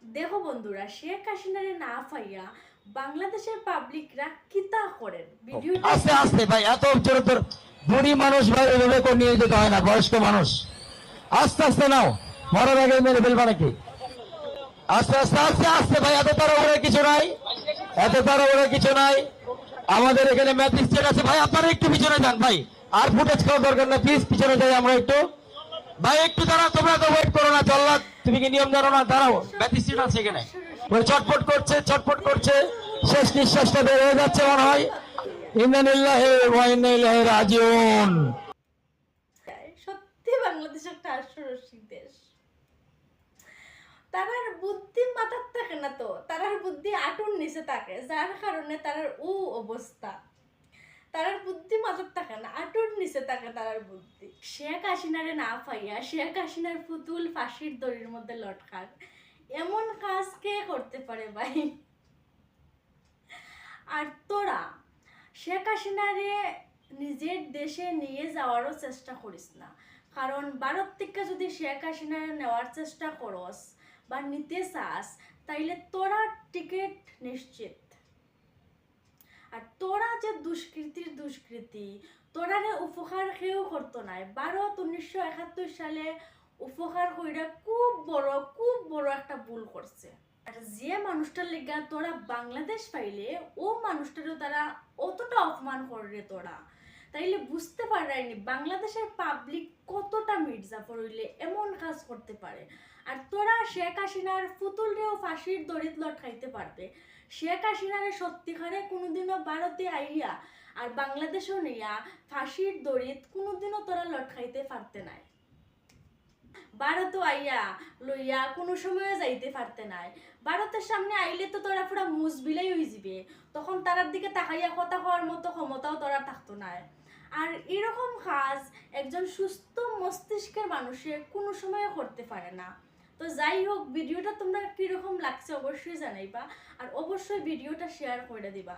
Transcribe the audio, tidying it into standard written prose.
দেখো বন্ধুরা, শেখ হাসিনারে না পাইয়া বাংলাদেশের পাবলিকরা কিতা করেন ভিডিওটা আস্তে আস্তে ভাই, এত জোর বুড়ি মানুষ ভাই এভাবে করে নিয়ে যেতে হয় না, বয়স্ক মানুষ আস্তে আস্তে নাও, মরার আগে মেরে ফেলবা নাকি? আস্তে আস্তে আস্তে আস্তে ভাই, এত তাড়াহুড়ো কিছু নাই, এত তাড়াহুড়ো কিছু নাই। আমাদের এখানে ম্যাজিস্ট্রেট আছে ভাই, আপনারা একটু পিছনে যান ভাই, আর ফুটেজ খাওয়ার দরকার না, প্লিজ পিছনে যাই আমরা একটু। ভাই একটু দাঁড়াও, তোমরা তো ওয়েট করো না, চল্লা তুমি কি নিয়ম জানো না? দাঁড়াও, ম্যাজিস্ট্রেট আছে এখানে, ছটফট করছে ছটফট করছে, শেষ নিঃশ্বাসটা বের হয়ে যাচ্ছে মনে হয়। ইন্নালিল্লাহি ওয়া ইন্না ইলাইহি রাজিউন। সত্যি বাংলাদেশ একটা হাস্যরসিক দেশ। তারার বুদ্ধি মাথার থাকে না, তো তারার বুদ্ধি আটুর নিচে থাকে, যার কারণে তারার অবস্থা। তারার বুদ্ধি মাথার থাকে না, আটুর নিচে থাকে তারার বুদ্ধি। শেখ হাসিনারে না পাইয়া শেখ হাসিনার পুতুল ফাঁসির দড়ির মধ্যে লটকার এমন কাজ কে করতে পারে ভাই? আর তোরা শেখ হাসিনারে নিজের দেশে নিয়ে যাওয়ারও চেষ্টা করিস না, কারণ ভারত থেকে যদি শেখ হাসিনারে নেওয়ার চেষ্টা করস বা নিতে চাস, তাইলে তোরা টিকিট নিশ্চিত। আর তোরা যে দুষ্কৃতি, তোরারে উপকার কেউ করতো নাই। ভারত 1971 সালে উপকার কইরা খুব বড় একটা ভুল করছে। আর যে মানুষটার লেগা তোরা বাংলাদেশ পাইলে, ও মানুষটারও তারা অতটা অপমান করে তোরা, তাইলে বুঝতে পারাইনি বাংলাদেশের পাবলিক কতটা মির্জাফর হইলে এমন কাজ করতে পারে। আর তোরা শেখ হাসিনার পুতুলরেও ফাঁসির দড়িত লটকাইতে পারবে। শেখ হাসিনারে সত্যিকারে কোনোদিনও ভারতে আইয়া আর বাংলাদেশও নিয়া ফাঁসির দড়িত কোনোদিনও তোরা লটকাইতে পারতে নাই। ভারত আইয়া লইয়া কোনো সময় যাইতে পারতে নাই। ভারতের সামনে আইলে তো তোরা পুরা মুজবিলাই হয়ে যাবে, তখন তারার দিকে তাকাইয়া কথা হওয়ার মতো ক্ষমতাও তোরা থাকতো না। আর এরকম কাজ একজন সুস্থ মস্তিষ্কের মানুষে কোনো সময় করতে পারে না। তো যাই হোক, ভিডিওটা তোমরা কিরকম লাগছে অবশ্যই জানাইবা, আর অবশ্যই ভিডিওটা শেয়ার করে দিবা।